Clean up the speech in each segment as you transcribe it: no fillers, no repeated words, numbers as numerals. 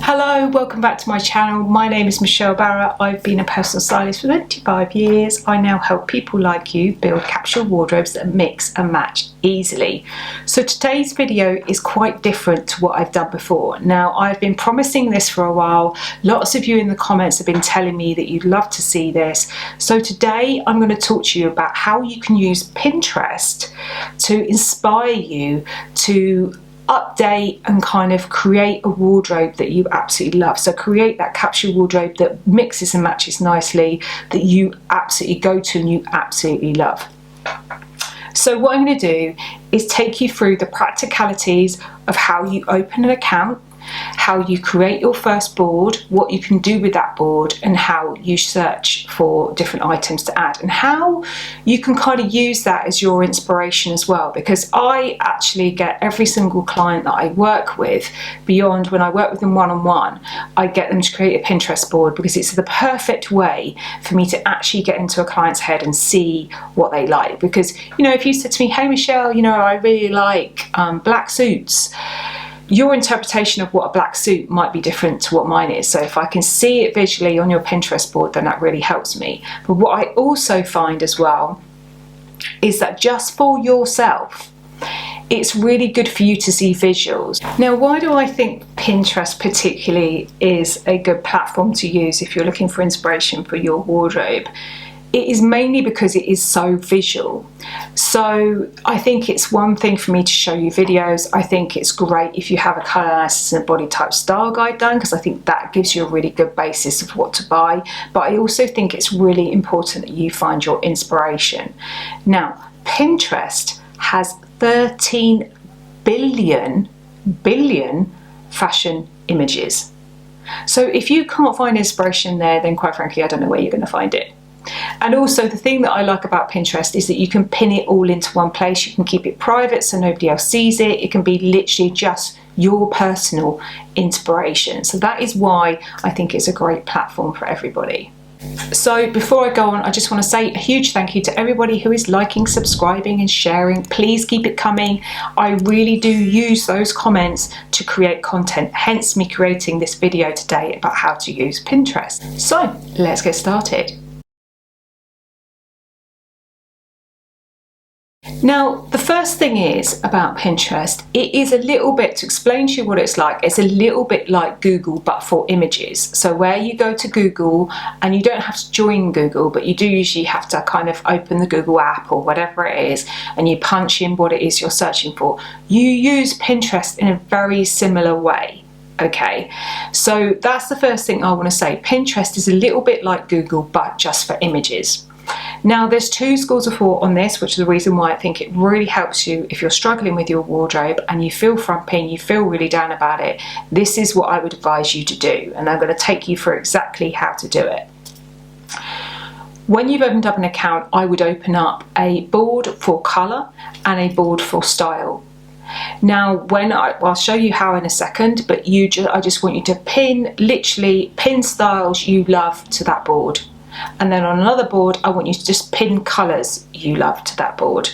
Hello, welcome back to my channel. My name is Michelle Barrett. I've been a personal stylist for 25 years. I now help people like you build capsule wardrobes that mix and match easily. So today's video is quite different to what I've done before. Now, I've been promising this for a while. Lots of you in the comments have been telling me that you'd love to see this. So today I'm going to talk to you about how you can use Pinterest to inspire you to update and kind of create a wardrobe that you absolutely love. So create that capsule wardrobe that mixes and matches nicely, that you absolutely go to and you absolutely love. So what I'm going to do is take you through the practicalities of how you open an account, how you create your first board, what you can do with that board, and how you search for different items to add, and how you can kind of use that as your inspiration as well. Because I actually get every single client that I work with, beyond when I work with them one-on-one, I get them to create a Pinterest board, because it's the perfect way for me to actually get into a client's head and see what they like. Because, you know, if you said to me, hey Michelle, you know, I really like black suits, your interpretation of what a black suit might be different to what mine is. So if I can see it visually on your Pinterest board, then that really helps me. But what I also find as well is that just for yourself, it's really good for you to see visuals. Now, why do I think Pinterest particularly is a good platform to use if you're looking for inspiration for your wardrobe? It is mainly because it is so visual. So I think it's one thing for me to show you videos. I think it's great if you have a colour analysis and a body type style guide done, because I think that gives you a really good basis of what to buy. But I also think it's really important that you find your inspiration. Now, Pinterest has 13 billion fashion images. So if you can't find inspiration there, then quite frankly, I don't know where you're going to find it. And also, the thing that I like about Pinterest is that you can pin it all into one place. You can keep it private so nobody else sees it. It can be literally just your personal inspiration. So that is why I think it's a great platform for everybody. So before I go on, I just want to say a huge thank you to everybody who is liking, subscribing and sharing. Please keep it coming. I really do use those comments to create content, hence me creating this video today about how to use Pinterest. So let's get started. Now, the first thing is about Pinterest, it is a little bit, to explain to you what it's like, it's a little bit like Google but for images. So where you go to Google, and you don't have to join Google, but you do usually have to kind of open the Google app or whatever it is, and you punch in what it is you're searching for. You use Pinterest in a very similar way. Okay, so that's the first thing I want to say. Pinterest is a little bit like Google but just for images. Now, there's two schools of thought on this, which is the reason why I think it really helps you if you're struggling with your wardrobe and you feel frumpy, you feel really down about it. This is what I would advise you to do, and I'm going to take you through exactly how to do it. When you've opened up an account, I would open up a board for colour and a board for style. Now, I'll show you how in a second, but I just want you to literally pin styles you love to that board. And then on another board, I want you to just pin colours you love to that board.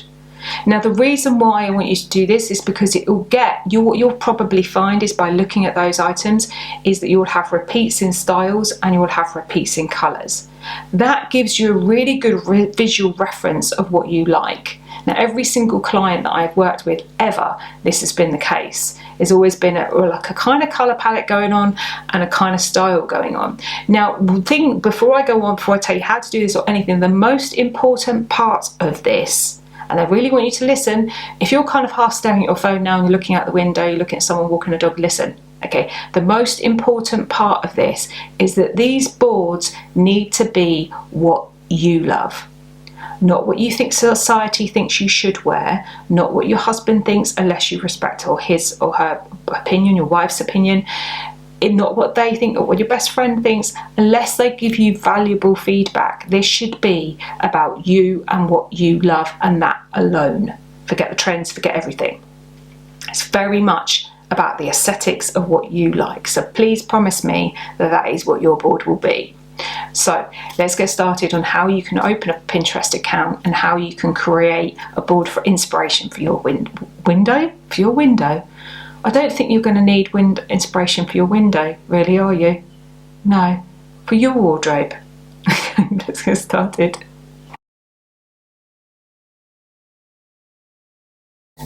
Now, the reason why I want you to do this is because what you'll probably find is, by looking at those items, is that you'll have repeats in styles and you'll have repeats in colours. That gives you a really good visual reference of what you like. Now, every single client that I've worked with ever, this has been the case. There's always been like a kind of colour palette going on and a kind of style going on. Now, before I go on, before I tell you how to do this or anything, the most important part of this, and I really want you to listen, if you're kind of half staring at your phone now and you're looking out the window, you're looking at someone walking a dog, listen. Okay, the most important part of this is that these boards need to be what you love. Not what you think society thinks you should wear, not what your husband thinks, unless you respect his or her opinion, your wife's opinion, not what they think or what your best friend thinks, unless they give you valuable feedback. This should be about you and what you love, and that alone. Forget the trends, forget everything. It's very much about the aesthetics of what you like. So please promise me that that is what your board will be. So let's get started on how you can open a Pinterest account and how you can create a board for inspiration for your window. I don't think you're going to need inspiration for your window, really, are you? No, for your wardrobe. Let's get started.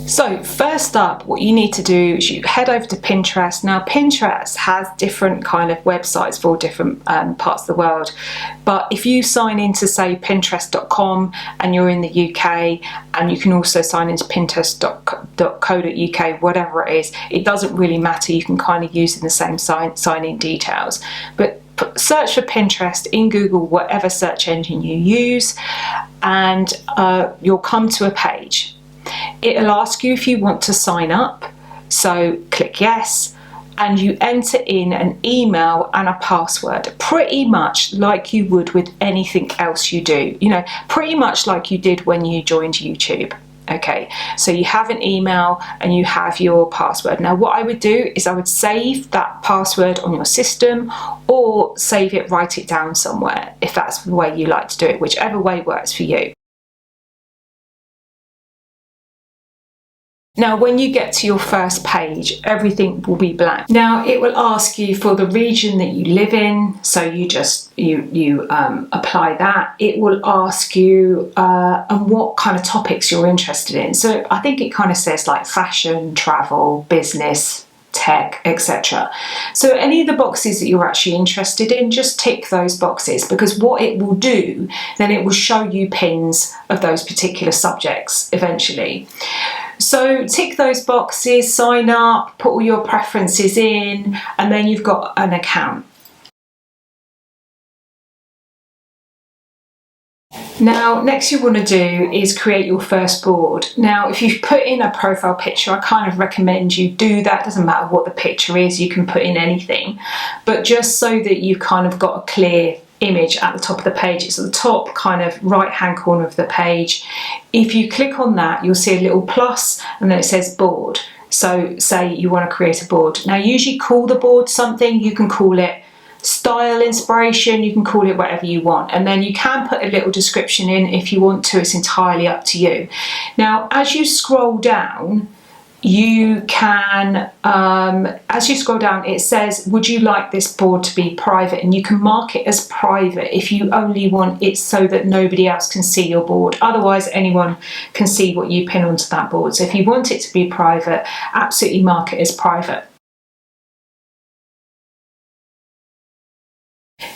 So first up, what you need to do is you head over to Pinterest. Now Pinterest has different kind of websites for different parts of the world, but if you sign into say pinterest.com and you're in the UK, and you can also sign into pinterest.co.uk, whatever it is, it doesn't really matter. You can kind of use the same sign-in details, but search for Pinterest in Google, whatever search engine you use, and you'll come to a page. It'll ask you if you want to sign up, so click yes, and you enter in an email and a password, pretty much like you would with anything else you do, you know, pretty much like you did when you joined YouTube. Okay, so you have an email and you have your password. Now what I would do is I would save that password on your system, or save it, write it down somewhere, if that's the way you like to do it, whichever way works for you. Now when you get to your first page, everything will be blank. Now it will ask you for the region that you live in, so you just apply that. It will ask you and what kind of topics you're interested in. So I think it kind of says like fashion, travel, business, tech, etc. So any of the boxes that you're actually interested in, just tick those boxes, because what it will do, then it will show you pins of those particular subjects eventually. So tick those boxes, sign up, put all your preferences in, and then you've got an account. Now, next you want to do is create your first board. Now, if you've put in a profile picture, I kind of recommend you do that. It doesn't matter what the picture is, you can put in anything, but just so that you've kind of got a clear image at the top of the page. It's at the top kind of right hand corner of the page. If you click on that, you'll see a little plus and then it says board. So say you want to create a board. Now usually call the board something. You can call it style inspiration, you can call it whatever you want, and then you can put a little description in if you want to. It's entirely up to you. Now as you scroll down, you can, as you scroll down, it says, would you like this board to be private? And you can mark it as private if you only want it so that nobody else can see your board. Otherwise, anyone can see what you pin onto that board. So if you want it to be private, absolutely mark it as private.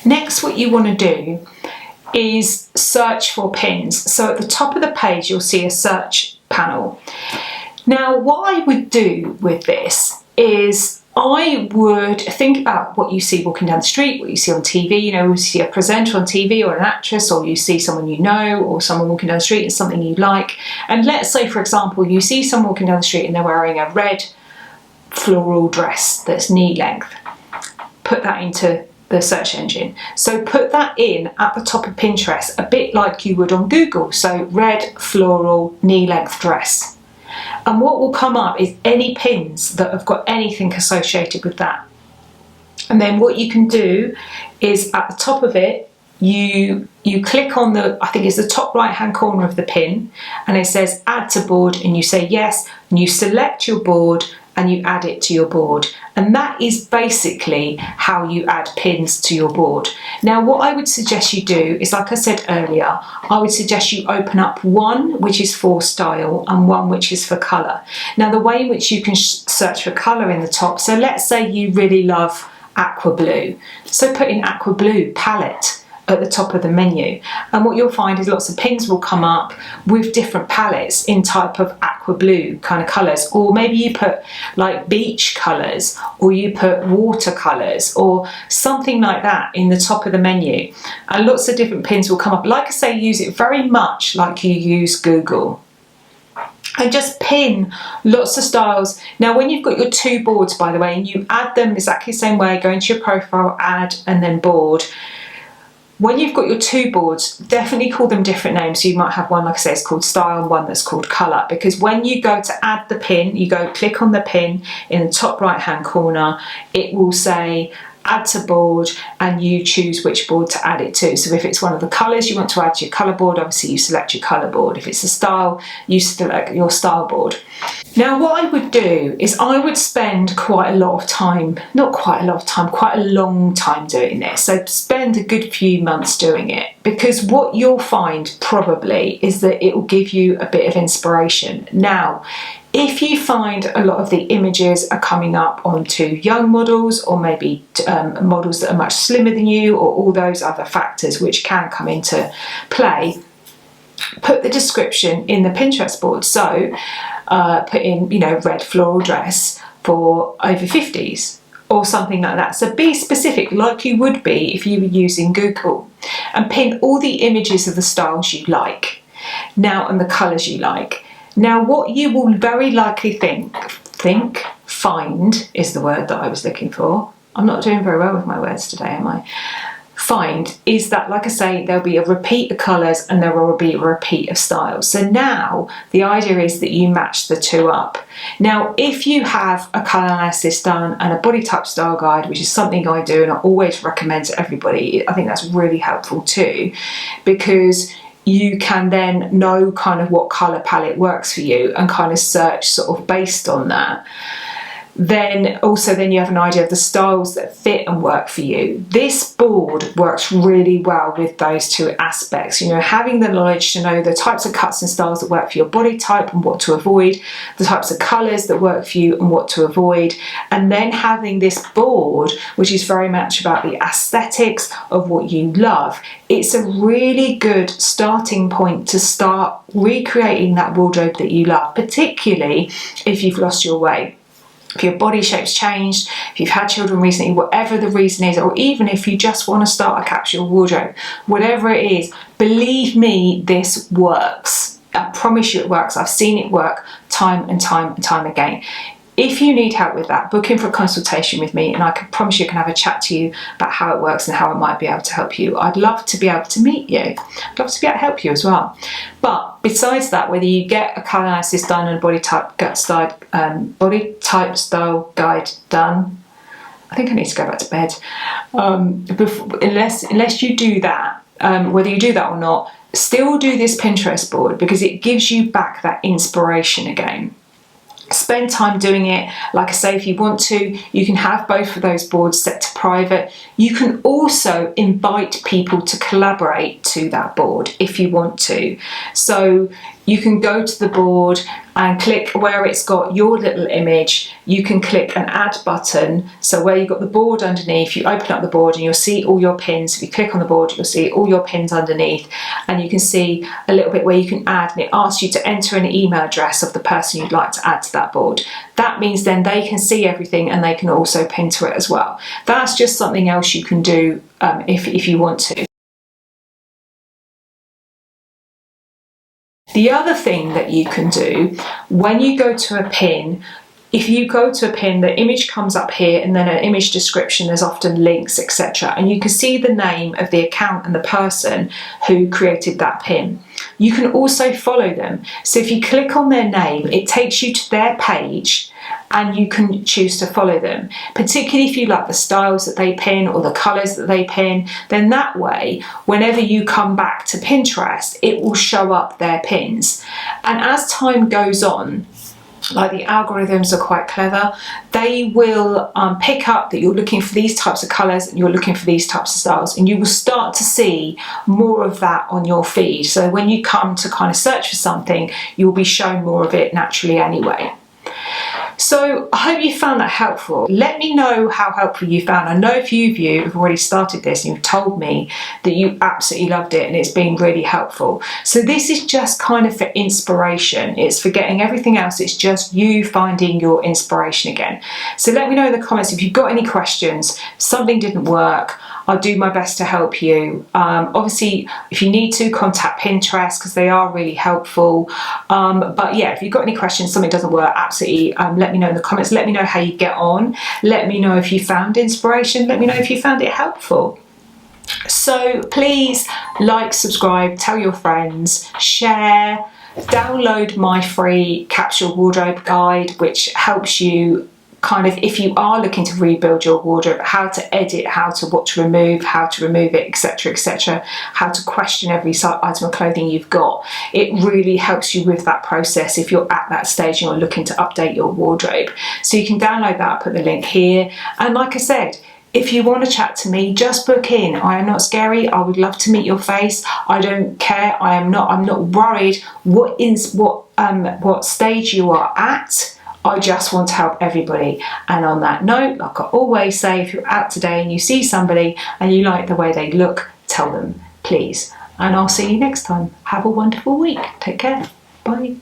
Next, what you want to do is search for pins. So at the top of the page, you'll see a search panel. Now, what I would do with this is I would think about what you see walking down the street, what you see on TV. You know, you see a presenter on TV or an actress, or you see someone you know, or someone walking down the street and something you like. And let's say, for example, you see someone walking down the street and they're wearing a red floral dress that's knee length. Put that into the search engine. So put that in at the top of Pinterest, a bit like you would on Google. So red floral knee length dress. And what will come up is any pins that have got anything associated with that. And then what you can do is at the top of it, you click on the, I think it's the top right hand corner of the pin, and it says add to board, and you say yes, and you select your board and you add it to your board. And that is basically how you add pins to your board. Now what I would suggest you do is, like I said earlier, I would suggest you open up one which is for style and one which is for colour. Now the way in which you can search for colour in the top, so let's say you really love aqua blue, so put in aqua blue palette at the top of the menu, and what you'll find is lots of pins will come up with different palettes in type of aqua blue kind of colours, or maybe you put like beach colours, or you put watercolours or something like that in the top of the menu, and lots of different pins will come up. Like I say, use it very much like you use Google. And just pin lots of styles. Now when you've got your two boards, by the way, and you add them exactly the same way, go into your profile, add, and then board. When you've got your two boards, definitely call them different names. So you might have one, like I say, it's called style, and one that's called colour, because when you go to add the pin, you go click on the pin in the top right hand corner, it will say add to board, and you choose which board to add it to. So if it's one of the colours you want to add to your colour board, obviously you select your colour board. If it's a style, you select your style board. Now what I would do is I would spend quite a lot of time, not quite a lot of time, quite a long time doing this. So spend a good few months doing it, because what you'll find probably is that it will give you a bit of inspiration. Now, if you find a lot of the images are coming up onto young models, or maybe models that are much slimmer than you, or all those other factors which can come into play, put the description in the Pinterest board. So put in, you know, red floral dress for over 50s or something like that. So be specific, like you would be if you were using Google, and pin all the images of the styles you like now and the colours you like. Now what you will very likely find is the word that I was looking for. I'm not doing very well with my words today, am I? Find is that, like I say, there'll be a repeat of colours and there will be a repeat of styles. So now the idea is that you match the two up. Now if you have a colour analysis done and a body type style guide, which is something I do and I always recommend to everybody, I think that's really helpful too, because you can then know kind of what colour palette works for you and kind of search sort of based on that. Then you have an idea of the styles that fit and work for you. This board works really well with those two aspects. You know, having the knowledge to know the types of cuts and styles that work for your body type and what to avoid, the types of colours that work for you and what to avoid, and then having this board which is very much about the aesthetics of what you love. It's a really good starting point to start recreating that wardrobe that you love, particularly if you've lost your way. If your body shape's changed, if you've had children recently, whatever the reason is, or even if you just want to start a capsule wardrobe, whatever it is, believe me, this works. I promise you it works. I've seen it work time and time and time again. If you need help with that, book in for a consultation with me and I can promise you I can have a chat to you about how it works and how it might be able to help you. I'd love to be able to meet you. I'd love to be able to help you as well. But besides that, whether you get a colour analysis done and a body type style guide done, I think I need to go back to bed. Unless you do that, whether you do that or not, still do this Pinterest board because it gives you back that inspiration again. Spend time doing it. Like I say, if you want to, you can have both of those boards set to private. You can also invite people to collaborate to that board if you want to. So you can go to the board and click where it's got your little image. You can click an add button. So where you've got the board underneath, you open up the board and you'll see all your pins. If you click on the board, you'll see all your pins underneath, and you can see a little bit where you can add, and it asks you to enter an email address of the person you'd like to add to that board. That means then they can see everything and they can also pin to it as well. That's just something else you can do if you want to. The other thing that you can do when you go to a pin, if you go to a pin, the image comes up here and then an image description, there's often links, etc. And you can see the name of the account and the person who created that pin. You can also follow them. So if you click on their name, it takes you to their page and you can choose to follow them. Particularly if you like the styles that they pin or the colours that they pin, then that way, whenever you come back to Pinterest, it will show up their pins. And as time goes on, like the algorithms are quite clever, they will pick up that you're looking for these types of colours and you're looking for these types of styles, and you will start to see more of that on your feed. So when you come to kind of search for something, you'll be shown more of it naturally anyway. So I hope you found that helpful. Let me know how helpful you found. I know a few of you have already started this and you've told me that you absolutely loved it and it's been really helpful. So this is just kind of for inspiration. It's forgetting everything else. It's just you finding your inspiration again. So let me know in the comments if you've got any questions, something didn't work. I'll do my best to help you. Obviously, if you need to, contact Pinterest because they are really helpful. But yeah, if you've got any questions, something doesn't work, absolutely let me know in the comments. Let me know how you get on. Let me know if you found inspiration. Let me know if you found it helpful. So please like, subscribe, tell your friends, share, download my free capsule wardrobe guide, which helps you kind of, if you are looking to rebuild your wardrobe, how to edit, what to remove, how to remove it, etc, etc, how to question every item of clothing you've got. It really helps you with that process if you're at that stage and you're looking to update your wardrobe. So you can download that, I'll put the link here. And like I said, if you want to chat to me, just book in. I am not scary. I would love to meet your face. I don't care. I'm not worried what stage you are at. I just want to help everybody. And on that note, like I always say, if you're out today and you see somebody and you like the way they look, tell them, please. And I'll see you next time. Have a wonderful week. Take care. Bye.